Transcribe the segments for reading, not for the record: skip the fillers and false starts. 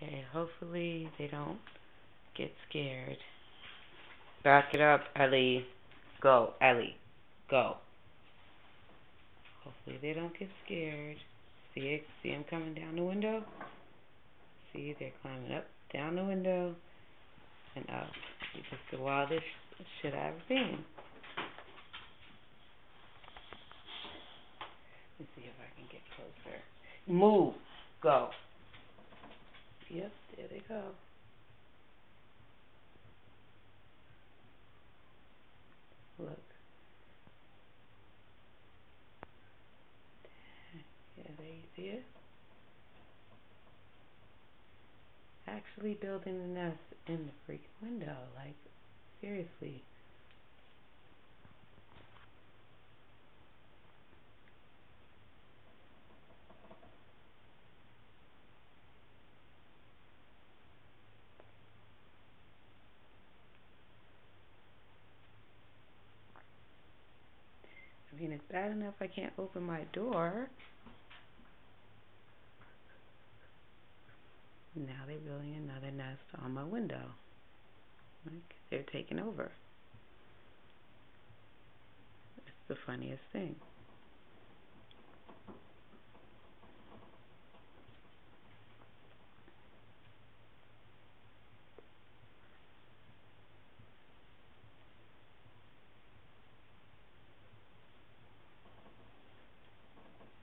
Okay, hopefully they don't get scared. Back it up, Ellie. Go, Ellie. Go. Hopefully they don't get scared. See it? See them coming down the window? See, they're climbing up, down the window, and up. It's just the wildest shit I've ever seen. Let's see if I can get closer. Move. Go. Yep, there they go. Look. Yeah, there you see it? Actually building a nest in the freaking window. Like, seriously. I mean, it's bad enough I can't open my door. Now they're building another nest on my window. Like, they're taking over. It's the funniest thing.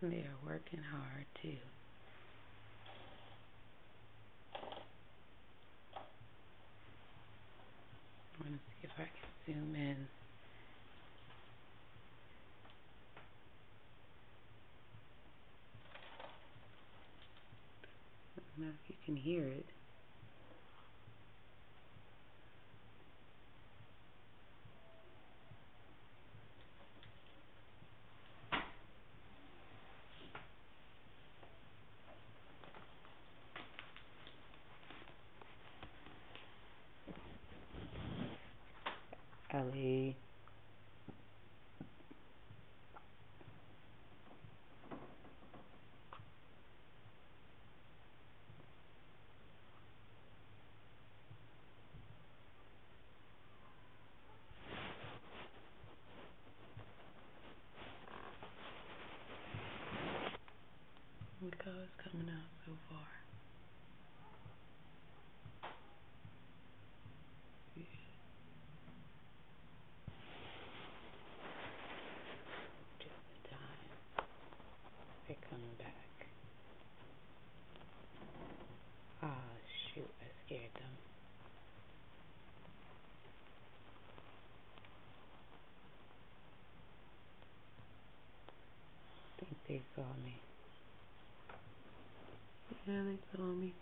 They are working hard too. I want to see if I can zoom in. I don't know if you can hear it. Ellie. Look how it's coming out so far. Yeah. Just in time. They're coming back. Ah, shoot, I scared them. I think they saw me. Yeah, they saw me.